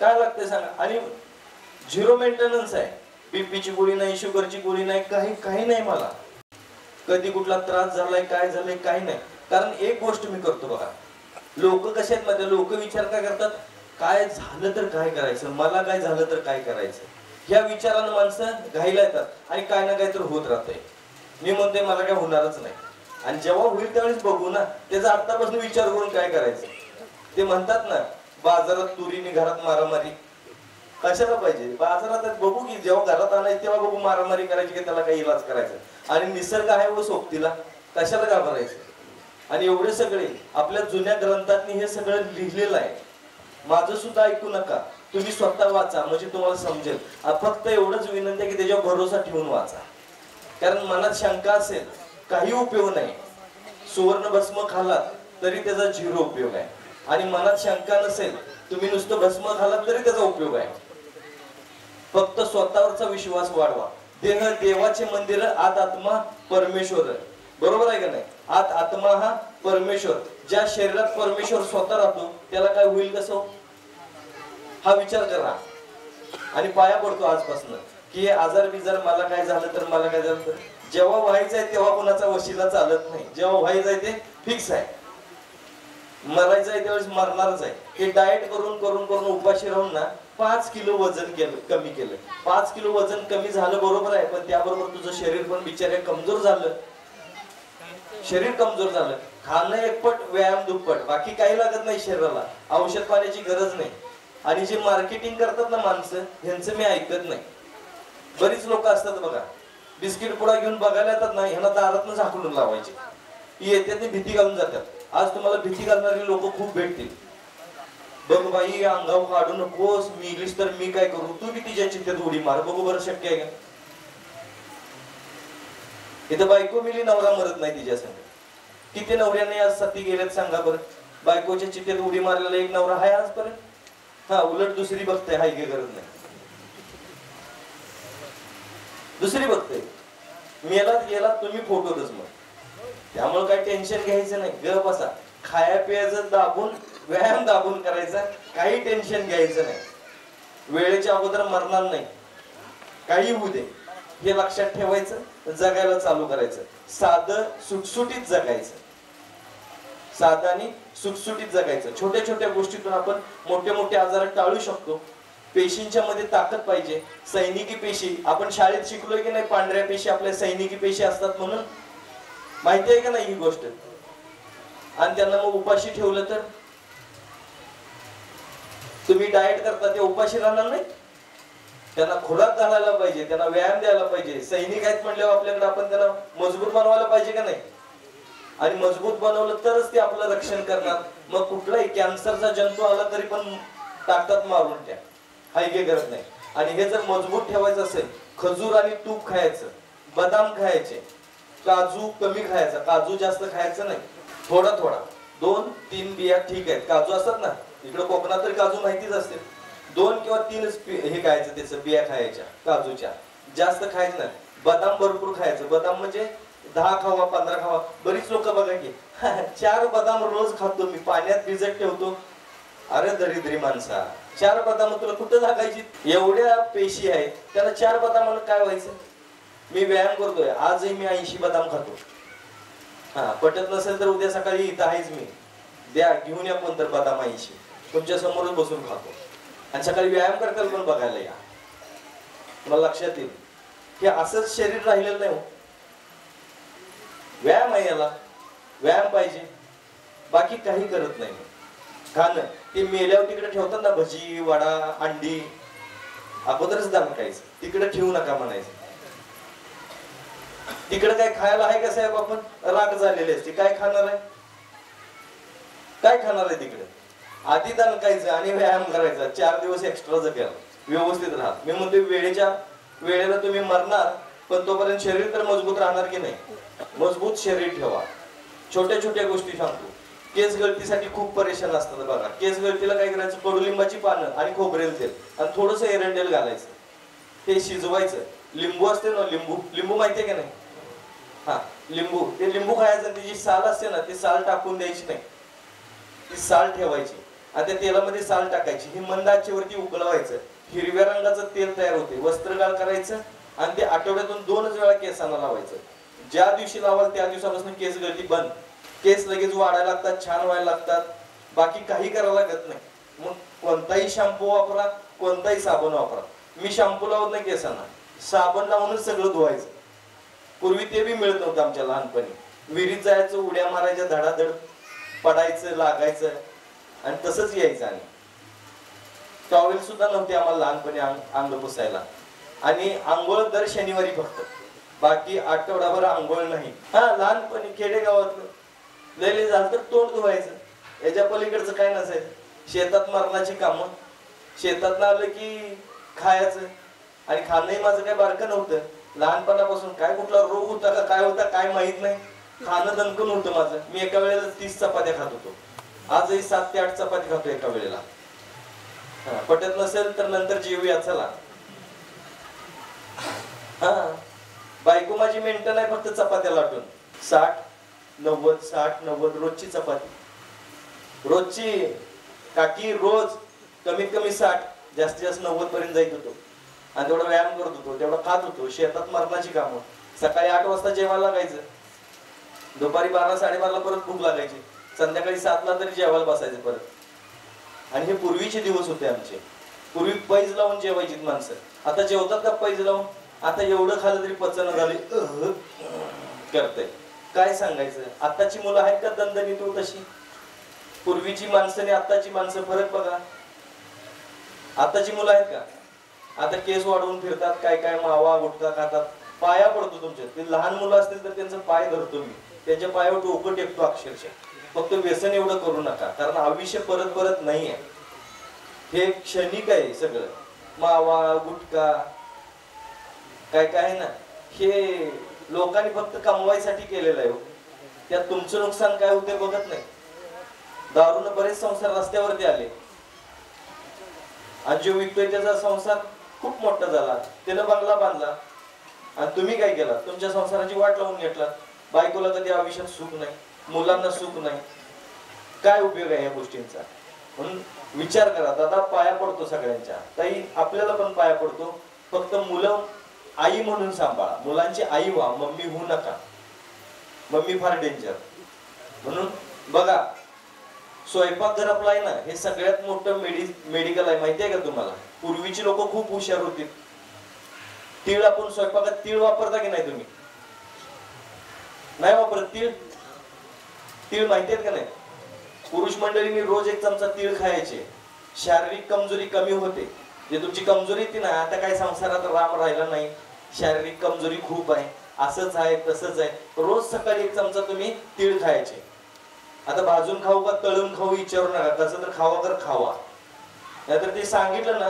काय लागतंय सांगा? आणि 0 मेंटेनन्स आहे. बीपीची गोळी नाही, शुगरची गोळी नाही, काही नाही. मला कधी कुठला त्रास झालाय, काय झालंय, काही नाही. कारण एक गोष्ट मी करतो बघा, लोक कसे आहेत मध्ये, लोक विचार काय करतात, काय झालं तर काय करायचं, मला काय झालं तर काय करायचं, ह्या विचारानं माणसं घाईला येतात आणि काय ना काय तर होत राहतंय. मी म्हणतोय मला काय होणारच नाही. आणि जेव्हा होईल त्यावेळेस बघू ना, त्याचा आत्तापासून विचार करून काय करायचं. ते म्हणतात ना, बाजारात तुरीने घरात मारामारी. कशाला पाहिजे बाजारात? बघू की जेव्हा घरात आणायचं तेव्हा बघू मारामारी करायची की त्याला काही इलाज करायचा. आणि निसर्ग आहे व सोबतीला, कशाला घाबरायचं. आणि एवढे सगळे आपल्या जुन्या ग्रंथांनी हे सगळं लिहिलेलं आहे. माझं सुद्धा ऐकू नका, तुम्ही स्वतः वाचा, म्हणजे तुम्हाला समजेल. फक्त एवढंच विनंती आहे की त्याच्यावर भरोसा ठेवून वाचा. कारण मनात शंका असेल, काही उपयोग नाही. सुवर्ण भस्म खालात तरी त्याचा 0 उपयोग आहे. आणि मनात शंका नसेल, तुम्ही नुसतं भस्म खालात तरी त्याचा उपयोग आहे. फक्त स्वतःवरचा विश्वास वाढवा. देह देवाचे मंदिर, आत आत्मा परमेश्वर. बरोबर आहे का नाही? आत आत्मा हा परमेश्वर. ज्या शरीरात परमेश्वर स्वतः राहतो त्याला काय होईल कसं? हा विचार करा. आणि पाया पडतो आजपासून की आजार बिजार मला काय झालं तर मला काय झालं तर. जेव्हा व्हायचं आहे तेव्हा कोणाचा वशिला चालत नाही. जेव्हा व्हायचं आहे ते फिक्स आहे. मरायचं आहे त्यावेळेस मरणारच आहे. हे डाएट करून करून करून उपाशी राहून ना 5 किलो वजन कमी केलं. 5 किलो वजन कमी झालं बरोबर आहे, पण त्याबरोबर तुझं शरीर पण बिचारे कमजोर झालं. शरीर कमजोर झालं. खाणं एकपट, व्यायाम दुप्पट, बाकी काही लागत नाही शरीराला. औषध पाण्याची गरज नाही. आणि जे मार्केटिंग करतात ना माणसं, ह्यांचं मी ऐकत नाही. बरीच लोक असतात बघा, बिस्किट पुडा घेऊन बघायला येतात ना, ह्यांना दारातनं झाकून लावायचे. येतात ते भीती घालून जातात. आज तुम्हाला भीती घालणारी लोक खूप भेटतील. बघ बाई अंगावर काढू नकोस, मी इंग्लिश तर मी काय करू, तू बी तिच्या चित्त्यात उडी मार, बघू बरं शक्य आहे का? इथं बायको मिली, नवरा मरत नाही तिच्या संग. किती नवऱ्याने आज सती गेल्यात सांगा बरं. बायकोच्या चित्त्यात उडी मारलेला एक नवरा आहे आजपर्यंत? हा उलट दुसरी बघते, हाय की गरज नाही. दुसरी बघते, मेलात गेला तुम्ही फोटोतच. मग त्यामुळे काही टेन्शन घ्यायचं नाही, ग बसा. खाया पियाचं दाबून, व्यायाम दाबून करायचा, काही टेन्शन घ्यायचं नाही. वेळेच्या अगोदर मरणार नाही, काही होऊ दे हे लक्षात ठेवायचं. जगायला चालू करायचं. साधं सुटसुटीत जगायचं. साधं आणि सुटसुटीत जगायचं. छोट्या छोट्या गोष्टीतून आपण मोठे मोठे आजार टाळू शकतो. पेशींच्या मध्ये ताकद पाहिजे. सैनिकी पेशी आपण शाळेत शिकलोय की नाही, पांढऱ्या पेशी आपल्या सैनिकी पेशी असतात म्हणून. माहिती आहे का नाही ही गोष्ट? आणि त्यांना मग उपाशी ठेवलं तर तुम्ही डाएट करता ते उपाशी राहणार नाही. त्यांना खुराक घालायला पाहिजे, त्यांना व्यायाम द्यायला पाहिजे. सैनिक आहेत म्हटल्यावर आपल्याकडे आपण त्यांना मजबूत बनवायला पाहिजे का नाही. आणि मजबूत बनवलं तरच ते आपलं रक्षण करणार. मग कुठलाही कॅन्सरचा जंतू आला तरी पण टाकतात मारून त्या, हायगे करत नाही. आणि हे जर मजबूत ठेवायचं असेल, खजूर आणि तूप खायचं, बदाम खायचे, काजू कमी खायचा, काजू जास्त खायचं नाही, थोडा थोडा 2-3 बिया ठीक आहेत. काजू असतात ना इकडे कोकणात तरी काजू माहितीच असते. 2 किंवा 3 हे खायचं, त्याचं बिया खायच्या काजूच्या, जास्त खायचं नाही. बदाम भरपूर खायचं. बदाम म्हणजे 10 खावा 15 खावा. बरीच लोक बघा की 4 बदाम रोज खातो मी, पाण्यात भिजत ठेवतो. अरे दरिद्री माणसा, 4 बदाम तुला कुठं लागायची? एवढ्या पेशी आहेत, त्याला 4 बदामाला काय व्हायचं? मी व्यायाम करतोय, आजही मी 80 बदाम खातो. हा, पटत नसेल तर उद्या सकाळी इथं आहेच मी, द्या घेऊन या कोणतर बदाम 80, तुमच्या समोरच बसून खातो. आणि सकाळी व्यायाम करताना पण बघायला या, मला लक्षात येईल. हे असंच शरीर राहिलेलं नाही. व्यायाम आहे, याला व्यायाम पाहिजे, बाकी काही करत नाही. खाणं ते मेल्यावर तिकडे ठेवतात ना, भजी वडा अंडी, अगोदरच दामकायचं, तिकडे ठेवू नका म्हणायचं. तिकडे काय खायला आहे का साहेब? आपण राग झालेली असते, काय खाणार आहे? काय खाणार आहे तिकडे? आधी दणकायचं आणि व्यायाम करायचा, 4 दिवस एक्स्ट्रा जगेल, व्यवस्थित राहा. मी म्हणते वेळेच्या वेळेला तुम्ही मरणार, पण तोपर्यंत शरीर तर मजबूत राहणार की नाही. मजबूत शरीर ठेवा. छोट्या छोट्या गोष्टी सांगतो. केस गळतीसाठी खूप परेशान असतात बघा. केस गळतीला काय करायचं? कडुलिंबाची पानं आणि खोबरेल तेल आणि थोडंसं एरंडेल घालायचं, ते शिजवायचं. लिंबू असते ना, लिंबू, लिंबू माहितीये का नाही? हा, लिंबू, ते लिंबू खायचं. त्याची साल असते ना, ती साल टाकून द्यायची नाही, ती साल ठेवायची आणि त्या तेलामध्ये साल टाकायची. ही मंद आचेवरती उकळवायचं. हिरव्या रंगाचं तेल तयार होते. वस्त्रगाळ करायचं आणि ते आठवड्यातून 2च वेळा केसांना लावायचं. ज्या दिवशी लावाल त्या दिवसापासून केस गळती बंद. केस लगेच वाढायला लागतात, छान व्हायला लागतात. बाकी काही करायला लागत नाही. मग कोणताही शॅम्पू वापरा, कोणताही साबण वापरा. मी शॅम्पू लावत नाही केसांना, साबण लावूनच सगळं धुवायचं. पूर्वी ते बी मिळत नव्हतं आमच्या लहानपणी. विहिरीत जायचं, उड्या मारायच्या, धडाधड पडायचं, लागायचं आणि तसंच यायचं. आणि टॉवेल सुद्धा नव्हते आम्हाला लहानपणी अंग पुसायला. आणि आंघोळ दर शनिवारी फक्त, बाकी आठवडाभर आंघोळ नाही. हा, लहानपणी खेडेगावातलं लय झालं तर तोंड धुवायचं, याच्या पलीकडचं काय नसायचं. शेतात मरणाची कामं, शेतात आलं की खायचं. आणि खाणंही माझं काय बारकं नव्हतं. लहानपणापासून काय कुठला रोग होता का काय होता काय माहित नाही, खाणं दणकन होतं माझं. मी एका वेळेला 30 चपात्या खात होतो. आजही 7 ते 8 चपाती खातो एका वेळेला. पटत नसेल तर नंतर जेवूया चला. हा, बायको माझी मेंटल आहे, फक्त चपात्या लाटून 60-90 रोजची चपाती, रोजची. काकी रोज कमीत कमी 60, जास्तीत जास्त 90 पर्यंत जायत होतो. आणि तेवढा व्यायाम करत होतो, तेवढा खात होतो. शेतात मरणाची कामं. सकाळी 8 वाजता जेवायला लागायचं, दुपारी 12-12:30 परत भूक लागायची, संध्याकाळी 7ला तरी जेवायला बसायचं परत. आणि हे पूर्वीचे दिवस होते आमचे. पूर्वी पैज लावून जेवायची माणसं. आता जेवतात का पैज लावून? आता एवढं खाल्लं तरी पचन झाले करते. काय सांगायचं? आताची मुलं आहेत का दणदणीत हो तशी? पूर्वीची माणसं आणि आताची माणसं फरक बघा. आताची मुलं आहेत का? आता केस वाढवून फिरतात, काय काय मावा गुटखा खातात. पाया पडतो तुमच्या. ते लहान मुलं असतील तर त्यांचा पाय धरतो मी, त्यांच्या पायावर डोकं टेकतो अक्षरशः. फक्त व्यसन एवढं करू नका, कारण आयुष्य परत परत नाही आहे. हे क्षणिक आहे सगळं. मावा गुटखा काय काय आहे ना, हे लोकांनी फक्त कमवायसाठी केलेलं आहे. त्यात तुमचं नुकसान काय होते बघत नाही. दारूनं बरेच संसार रस्त्यावरती आले. आणि जो विकतोय त्याचा संसार खूप मोठा झाला, त्यानं बंगला बांधला. आणि तुम्ही काय केला? तुमच्या संसाराची वाट लावून घेतला. बायकोला कधी आयुष्यात सुख नाही, मुलांना सुख नाही. काय उपयोग आहे या गोष्टींचा? म्हणून विचार करा. दादा पाया पडतो सगळ्यांच्या, ताई आपल्याला पण पाया पडतो. फक्त मुलं आई म्हणून सांभाळा. मुलांची आई व्हा, मम्मी होऊ नका. मम्मी फार डेंजर. म्हणून बघा, स्वयंपाकघर आपला आहे ना, हे सगळ्यात मोठं मेडिकल आहे. माहिती आहे का तुम्हाला? पूर्वीची लोक खूप हुशार होती. तीळ, आपण स्वयंपाकात तीळ वापरता की नाही? तुम्ही नाही वापरत तीळ? तीळ माहिती आहेत का नाही? पुरुष मंडळींनी रोज 1 चमचा तीळ खायचे. शारीरिक कमजोरी कमी होते. जे तुमची कमजोरी ती ना, आता काय संसारात राम राहिला नाही, शारीरिक कमजोरी खूप आहे, असंच आहे तसंच आहे. रोज सकाळी 1 चमचा तुम्ही तीळ खायचे. आता भाजून खाऊ का तळून खाऊ विचारू नका, कसं तर खावा तर खावा. नाहीतर ते सांगितलं ना,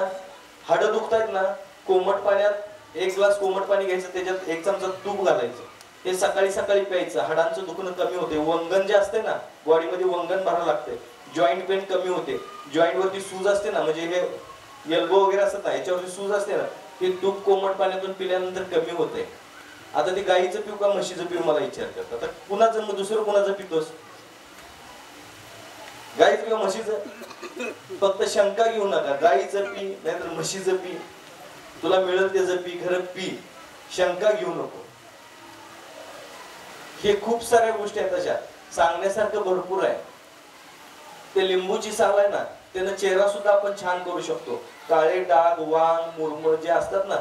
हाडं दुखतायत ना, कोमट पाण्यात 1 ग्लास कोमट पाणी घ्यायचं, त्याच्यात 1 चमचा तूप घालायचं, ते सकाळी सकाळी प्यायचं. हाडांचं दुखणं कमी होते. वंगण जे असते ना, बॉडीमध्ये वंगण भरावं लागते, जॉईंट पेन कमी होते. जॉईंट वरती सूज असते ना, म्हणजे हे एल्बो वगैरे असतात ना, याच्यावरती सूज असते ना, ते तूप कोमट पाण्यातून पिल्यानंतर कमी होते. आता ते गाईचं पिऊ का म्हशीचं पिऊ मला विचारतात. आता कुणाचं, मग दुसरं कुणाचं पितोस? गाईचं किंवा म्हशीचं? फक्त शंका घेऊ नका, गाईचं पी नाहीतर म्हशीचं पी, तुला मिळेल त्याचं पी, खरं पी, शंका घेऊ नको. हे खूप साऱ्या गोष्टी आहेत तशा सांगण्यासारखं भरपूर आहे. ते लिंबूची साल आहे ना, त्यानं चेहरा सुद्धा आपण छान करू शकतो. काळे डाग, वांग, मुरमळ जे असतात ना,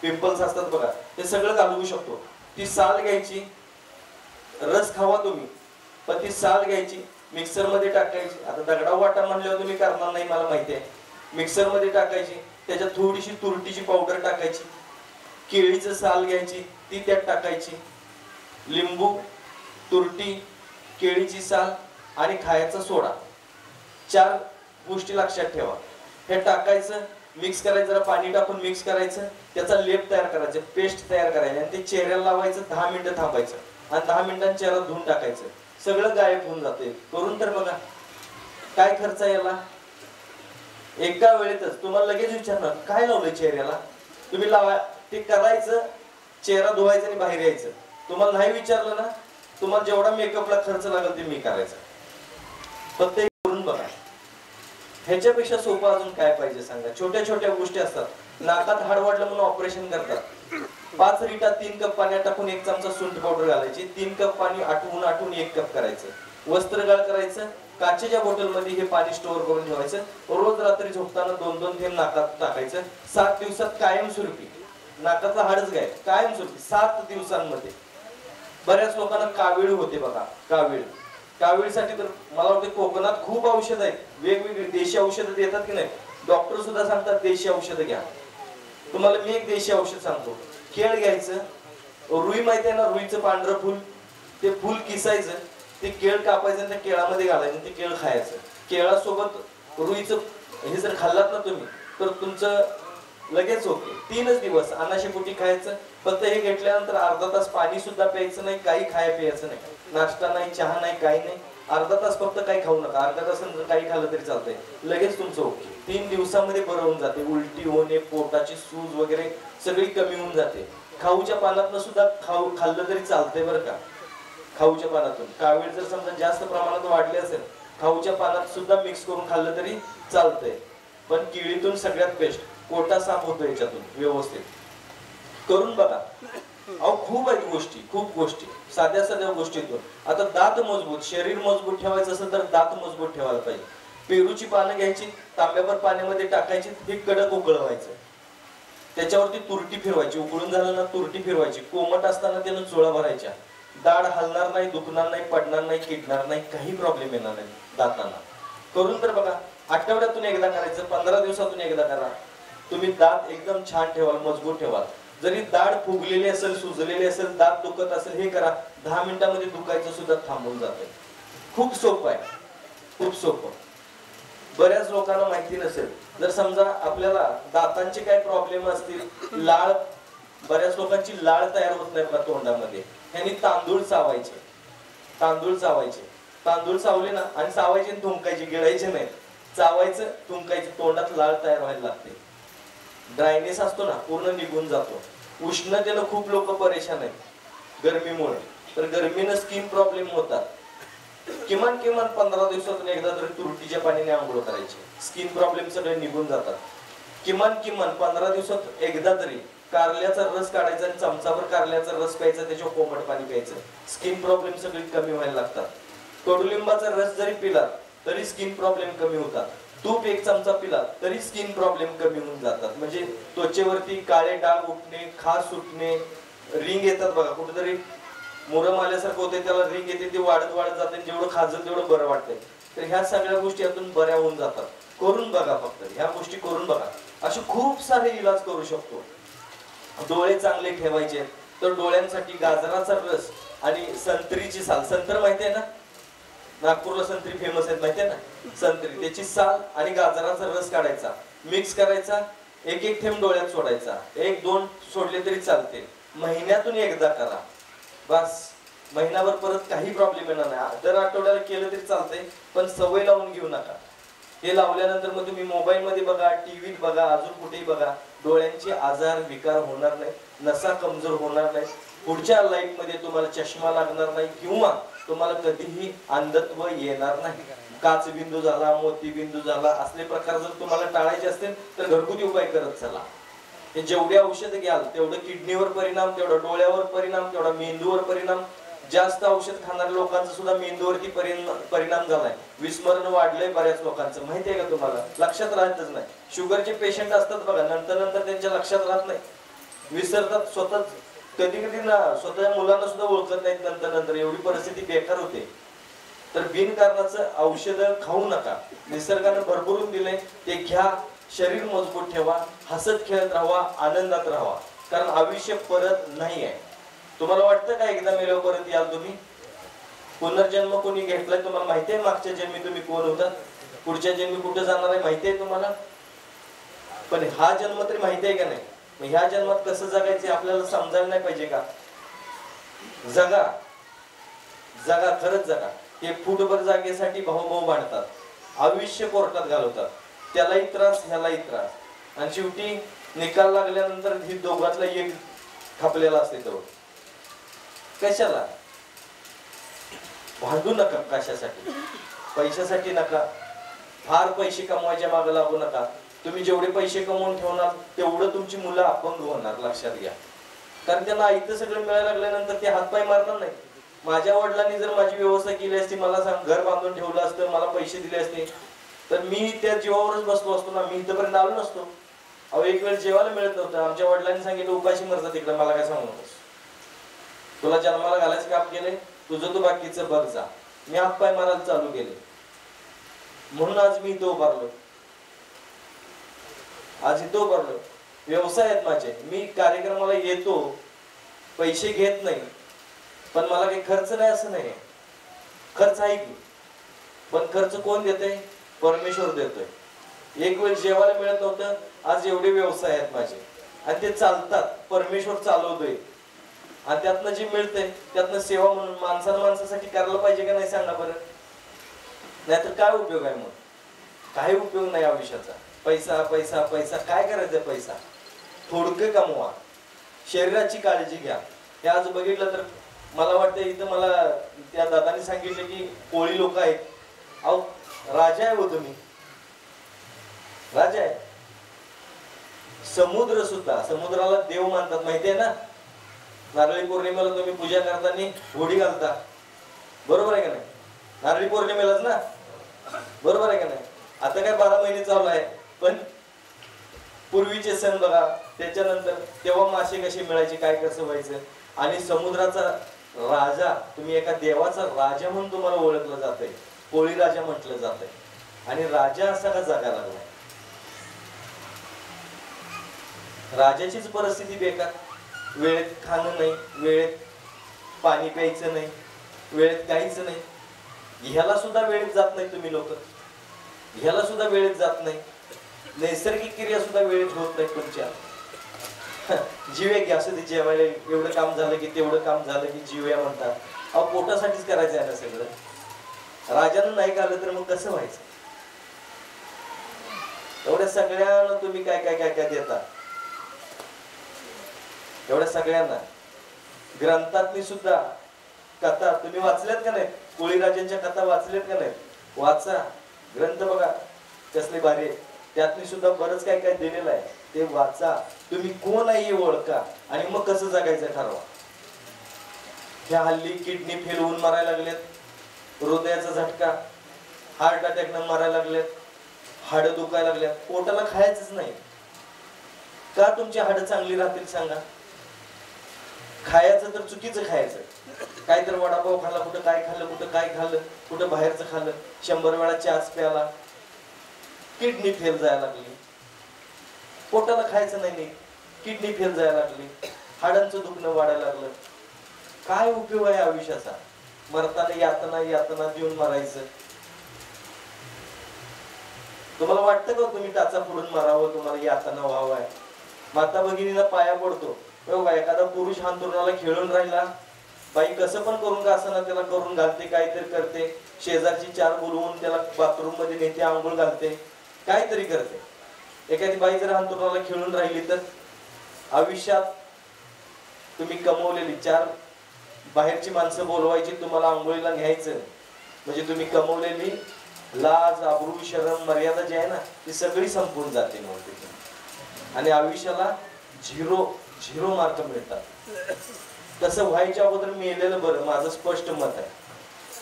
पिंपल्स असतात बघा, ते सगळं घालवू शकतो. ती साल घ्यायची, रस खावा तुम्ही, पण ती साल घ्यायची, मिक्सर मध्ये टाकायची. आता दगडा वाटा म्हणल्यावर तुम्ही करणार नाही मला माहिती आहे. मिक्सर मध्ये टाकायची, त्याच्यात थोडीशी तुरटीची पावडर टाकायची, केळीचं साल घ्यायची, ती त्यात टाकायची, लिंबू, तुरटी, केळीची साल आणि खायचा सोडा, 4 गोष्टी लक्षात ठेवा. हे टाकायचं, मिक्स करायचं, जरा पाणी टाकून मिक्स करायचं, त्याचा लेप तयार करायचा, पेस्ट तयार करायची आणि ते चेहऱ्याला लावायचं. 10 मिनिटं थांबायचं आणि 10 मिनिटांनी चेहरा धुवून टाकायचं. सगळं गायब होऊन जाते. करून तर बघा. काय खर्च याला? एका वेळेतच तुम्हाला लगेच विचारणार काय लावलंय चेहऱ्याला, तुम्ही लावा, ते करायचं, चेहरा धुवायचा आणि बाहेर यायचं. तुम्हाला नाही विचारलं ना, तुम्हाला जेवढा मेकअपला खर्च लागेल ते मी करायचं. फक्त करून बघा. ह्याच्यापेक्षा सोपं अजून काय पाहिजे सांगा? छोट्या छोट्या गोष्टी असतात. नाकात हाड वाढलं म्हणून ऑपरेशन करतात. 5 लिटर 3 कप पाण्यात टाकून 1 चमचा सुंठ पावडर घालायची, 3 कप पाणी आटवून 1 कप करायचं, वस्त्रगाळ करायचं, काचेच्या बॉटल मध्ये हे पाणी स्टोअर करून ठेवायचं. रोज रात्री झोपताना 2-2 थेंब नाकात टाकायचं. 7 दिवसात कायमस्वरूपी नाकातला हाडच गायब, कायमस्वरूपी 7 दिवसांमध्ये. बऱ्याच लोकांना कावीळ होते बघा. कावीळसाठी तर मला वाटतं कोकणात खूप औषध आहेत, वेगवेगळी देशी औषधं देतात की नाही. डॉक्टर सुद्धा सांगतात देशी औषधं घ्या. तुम्हाला मी एक देशी औषध सांगतो. केळ घ्यायचं, रुई माहिती आहे ना, रुईचं पांढरं फुल, ते फुल किसायचं, ते केळ कापायचं आणि त्या केळामध्ये घालायचं, ते केळ खायचं. केळासोबत रुईचं हे जर खाल्लात ना तुम्ही, तर तुमचं लगेच ओके. 3च दिवस अनाशेपोटी खायचं. फक्त हे घेतल्यानंतर अर्धा तास पाणी सुद्धा प्यायचं नाही, काही खाया प्यायचं नाही, नाश्ता नाही, चहा नाही, काही नाही. अर्धा तास फक्त काही खाऊ नका. अर्धा तासानंतर काही खाल्लं तरी चालतंय, लगेच तुमचं ओके. 3 दिवसामध्ये बरं होऊन जाते. उलटी होणे, पोटाची सूज वगैरे सगळी कमी होऊन जाते. खाऊच्या पानातनं सुद्धा खाल्लं तरी चालतंय बरं का. खाऊच्या पानातून कावीळ जर समजा जास्त प्रमाणात वाढले असेल, खाऊच्या पानात सुद्धा मिक्स करून खाल्लं तरी चालतंय. पण केळीतून सगळ्यात बेस्ट. कोटा साफ होतो याच्यातून व्यवस्थित. करून बघा. अहो खूप आहेत गोष्टी, खूप गोष्टी साध्या साध्या गोष्टीतून. आता दात मजबूत, शरीर मजबूत ठेवायचं असेल तर दात मजबूत ठेवायला पाहिजे. पेरूची पानं घ्यायची, तांब्याभर पाण्यामध्ये टाकायची, हे कडक उकळवायचं, त्याच्यावरती तुरटी फिरवायची. उकळून झालं ना तुरटी फिरवायची. कोमट असताना त्यानं चुळा भरायच्या. दाढ हलणार नाही, दुखणार नाही, पडणार नाही, किडणार नाही, काही प्रॉब्लेम येणार नाही दातांना. करून तर बघा. आठवड्यातून एकदा करायचं, 15 दिवसातून एकदा करा. तुम्ही दात एकदम छान ठेवाल, मजबूत ठेवाल. जरी दाढ फुगलेली असेल, सुजलेली असेल, दात दुखत असेल, हे करा. 10 मिनिटांमध्ये दुखायचं सुद्धा थांबून जाते. खूप सोपं आहे, खूप सोपं. बऱ्याच लोकांना माहिती नसेल. जर समजा आपल्याला दातांचे काय प्रॉब्लेम असतील, लाळ, बऱ्याच लोकांची लाळ तयार होत नाही का तोंडामध्ये, ह्यांनी तांदूळ चावायचे. तांदूळ चावायचे, तांदूळ चावले ना, आणि चावायचे आणि थुंकायचे, गिळायचे नाही, चावायचं, थुंकायचे. तोंडात लाळ तयार व्हायला लागते. ड्रायनेस असतो ना पूर्ण निघून जातो. उष्णतेनं खूप लोक परेशान आहेत गरमीमुळे. तर गरमीनं स्किन प्रॉब्लेम होतात. किमान 15 दिवसातून एकदा तरी तुरटीच्या पाण्याने आंघोळ करायची. स्किन प्रॉब्लेम सगळे निघून जातात. किमान 15 दिवसात एकदा तरी कारल्याचा रस काढायचा आणि चमचाभर कारल्याचा रस प्यायचा, त्याच्यावर कोमट पाणी प्यायचं. स्किन प्रॉब्लेम सगळे कमी व्हायला लागतात. कडुलिंबाचा रस जरी पिला तरी स्किन प्रॉब्लेम कमी होतात. तूप 1 चमचा पिला तरी स्किन प्रॉब्लेम कमी होऊन जातात. म्हणजे त्वचेवरती काळे डाग उठणे, खाज सुटणे, रिंग येतात बघा, कुठेतरी मुरम आल्यासारखं होते, त्याला रिंग येते, ते वाढत वाढत जाते, जेवढं खाजल तेवढं बरं वाटतंय. तर ह्या सगळ्या गोष्टी यातून बऱ्या होऊन जातात. करून बघा, फक्त ह्या गोष्टी करून बघा. असे खूप सारे इलाज करू शकतो. डोळे चांगले ठेवायचे तर डोळ्यांसाठी गाजराचा रस आणि संत्रीची साल. संत्र माहिती आहे ना, नागपूरला संत्री फेमस आहेत माहिती आहे ना. संत्री, त्याची साल आणि गाजराचा रस काढायचा, मिक्स करायचा, एक एक थेंब डोळ्यात सोडायचा. एक दोन सोडले तरी चालते. महिन्यातून एकदा करा बस. महिनाभर परत काही प्रॉब्लेम येणार नाही. दर आठवड्याला केलं तरी चालतंय, पण सवय लावून घेऊ नका. हे लावल्यानंतर मग तुम्ही मोबाईल मध्ये बघा, टीव्हीत बघा, अजून कुठेही बघा, डोळ्यांचे आजार विकार होणार नाही, नसा कमजोर होणार नाही, पुढच्या लाईफ मध्ये तुम्हाला चष्मा लागणार नाही किंवा तुम्हाला कधीही अंधत्व येणार नाही. काच बिंदू झाला, मोती बिंदू झाला, असले प्रकार जर तुम्हाला टाळायचे असतील तर घरगुती उपाय करत चला. हे जेवढे औषध घ्याल तेवढं किडनीवर परिणाम, तेवढा डोळ्यावर परिणाम, तेवढा मेंदूवर परिणाम. जास्त औषध खाणाऱ्या लोकांचा सुद्धा मेंदूवरती परिणाम झालाय. विस्मरण वाढलंय बऱ्याच लोकांचं, माहिती आहे का तुम्हाला? लक्षात राहतच नाही. शुगरचे पेशंट असतात बघा, नंतर त्यांच्या लक्षात राहत नाही, विसरतात स्वतः. कधी कधी ना स्वतःच्या मुलांना सुद्धा ओळखत नाहीत नंतर एवढी परिस्थिती बेकार होते. तर बिनकारणाचं औषध खाऊ नका. निसर्गानं भरभरून दिलंय ते घ्या, शरीर मजबूत ठेवा, हसत खेळत राहा, आनंदात राहा. कारण आयुष्य परत नाही आहे. तुम्हाला वाटतं का एकदा मेल्यावर परत याल तुम्ही? पुनर्जन्म कोणी घेतलाय तुम्हाला माहिती आहे? मागच्या जन्मी तुम्ही कोण होता, पुढच्या जन्मी कुठे जाणार आहे माहिती आहे तुम्हाला? पण हा जन्म तरी माहिती आहे का नाही? मग ह्या जन्मात कसं जगायचं आपल्याला समजायला नाही पाहिजे का? जगा जगा, खरंच जगा. हे फुटभर जागेसाठी भाऊ भांडतात, आयुष्य कोर्टात घालवतात, त्यालाही त्रास ह्यालाही त्रास, आणि शेवटी निकाल लागल्यानंतर ही दोघातला एक खपलेला असते. तो कशाला भांडू नका, कशासाठी? पैशासाठी नका. फार पैसे कमवायच्या मागे लागू नका. तुम्ही जेवढे पैसे कमवून ठेवणार तेवढं तुमची मुलं अपंग होणार, लक्षात घ्या. कारण त्यांना आयतं सगळं मिळायला लागल्यानंतर ते हातपाय मारणार नाही. माझ्या वडिलांनी जर माझी व्यवस्था केली असती, मला सांग घर बांधून ठेवलं असतं, मला पैसे दिले असते, तर मी त्या जीवावरच बसलो असतो ना, मी इथपर्यंत आलो नसतो. अहो एक वेळ जेवायला मिळत नव्हतं, आमच्या वडिलांनी सांगितलं उपाशी मरतात तिकडे, मला काय सांगू नकोस, तुला जन्माला घालायचं काम केलंय, तुझं तू बाकीचं बघ जा. मी हातपाय मारायला चालू केले, म्हणून आज मी इथं उभारलो. आज इथं उभारलो. व्यवसाय आहेत माझे, मी कार्यक्रमाला येतो, पैसे घेत नाही, पण मला काही खर्च नाही असं नाही. खर्च आहे की, पण खर्च कोण देतोय? परमेश्वर देतोय. एक वेळ जेवायला मिळत नव्हतं, आज एवढे व्यवसाय आहेत माझे आणि ते चालतात, परमेश्वर चालवतोय. आणि त्यातनं जे मिळतंय त्यातनं सेवा म्हणून माणसासाठी करायला पाहिजे का नाही सांगा बरं? नाहीतर काय उपयोग आहे? मग काही उपयोग नाही आयुष्याचा. पैसा पैसा पैसा, काय करायचं? पैसा थोडकं कमवा, शरीराची काळजी घ्या. हे आज बघितलं तर मला वाटतं इथं मला त्या दादाने सांगितलं की कोळी लोक आहेत. अहो राजा आहे, हो तुम्ही राजा आहे. समुद्र सुद्धा, समुद्राला देव मानतात, माहिती आहे ना? नारळी पौर्णिमेला तुम्ही पूजा करताना होडी घालता, बरोबर आहे का नाही? नारळी पौर्णिमेलाच ना, बरोबर आहे का नाही? आता काय 12 महिने चालू आहे, पण पूर्वीचे सण बघा. त्याच्यानंतर तेव्हा मासे कसे मिळायचे, काय कसं व्हायचं. आणि समुद्राचा राजा, तुम्ही एका देवाचा राजा म्हणून तुम्हाला ओळखलं जातंय, कोळी राजा म्हटलं जातंय. आणि राजा असा का जागा लागला? राजाचीच परिस्थिती बेकार. वेळेत खाणं नाही, वेळेत पाणी प्यायचं नाही, वेळेत काहीच नाही. ह्याला सुद्धा वेळेत जात नाही तुम्ही लोक, ह्याला सुद्धा वेळेत जात नाही. नैसर्गिक क्रिया सुद्धा वेळेत होत नाही तुमच्या. जीवे घ्या, असं ते जेवायला एवढं काम झालं की तेवढं काम झालं की जीवया म्हणतात. अहो पोटासाठीच करायचं आहे ना सगळं. राजानं नाही खाल्लं तर मग कसं व्हायचं? एवढ्या सगळ्यांना तुम्ही काय काय काय काय देता? एवढ्या सगळ्यांना ग्रंथातली सुद्धा कथा तुम्ही वाचल्यात का नाही? कोळी राजांच्या कथा वाचल्यात का नाही? वाचा, ग्रंथ बघा कसले भारी. त्यातली सुद्धा बरंच काय काय दिलेलं आहे, ते वाचा. तुम्ही कोण आहे हे ओळखा आणि मग कसं जगायचं ठरवा. ह्या हल्ली किडनी फेल होऊन मारायला लागलेत, हृदयाचा झटका, हार्ट अटॅकनं मारायला लागलेत, हाडं दुखायला लागल्यात. पोटाला खायचंच नाही का? तुमची हाडं चांगली राहतील सांगा? खायचं तर चुकीचं खायचं. काय तर वडापाव खाल्ला, कुठं काय खाल्लं, कुठं काय खाल्लं, कुठं बाहेरचं खाल्लं, 100 वेळा चहाच प्याला. किडनी फेल जायला लागली, पोटाला खायचं नाही नीट, किडनी फेल जायला लागली, हाडांचं दुखणं वाढायला लागलं. काय उपयोग आहे आयुष्याचा? मरताना यातना यातना देऊन मरायचं. तुम्हाला वाटतं का तुम्ही टाचा फोडून मरावं, तुम्हाला यातना व्हावं आहे? माता भगिनीला पाया पडतो. बघा, एखादा पुरुष हांतरुणाला खेळून राहिला, बाई कसं पण करून का असं ना त्याला करून घालते, काहीतरी करते, शेजारची चार बोलवून त्याला बाथरूम मध्ये नेते, आंघोळ घालते, काहीतरी करते. एखादी बाई जर हांतरुणाला खेळून राहिली तर आयुष्यात तुम्ही कमवलेली चार बाहेरची माणसं बोलवायची, तुम्हाला आंघोळीला न्यायचं, म्हणजे तुम्ही कमवलेली लाज, आबरू, शरम, मर्यादा जी आहे ना, ती सगळी संपून जाते मग. आणि आयुष्याला झिरो मार्क मिळतात. तसं व्हायच्या अगोदर मेलेलं बरं, माझं स्पष्ट मत आहे.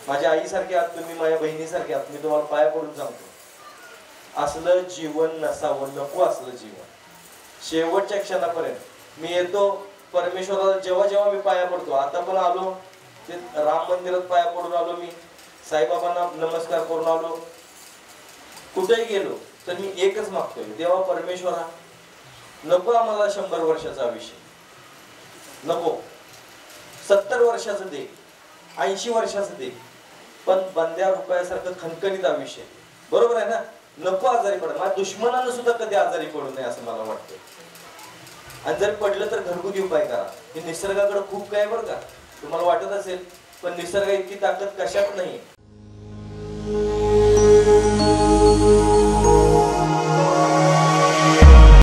माझ्या आईसारखे आहात तुम्ही, माझ्या बहिणीसारखे आहात, मी तुम्हाला पाया पडून सांगतो, असलं जीवन नसावं, नको असलं जीवन. शेवटच्या क्षणापर्यंत मी येतो परमेश्वराला, जेव्हा जेव्हा मी पाया पडतो, आता पण आलो ते राम मंदिरात पाया पडून आलो, मी साईबाबांना नमस्कार करून आलो, कुठेही गेलो तर मी एकच मागतोय, देवा परमेश्वरा, नको आम्हाला 100 वर्षाचं आयुष्य, नको 70 वर्षाचं दे, 80 वर्षाचं दे, पण बंद्या रुपयासारखं खणखणीत आयुष्य, बरोबर आहे ना? नको आजारी पडा. माझ्या दुश्मनानं सुद्धा कधी आजारी पडू नये असं मला वाटतं. आणि जर पडलं तर घरगुती उपाय करा. हे निसर्गाकडे खूप काय बरं का, तुम्हाला वाटत असेल, पण निसर्ग इतकी ताकद कशात नाही.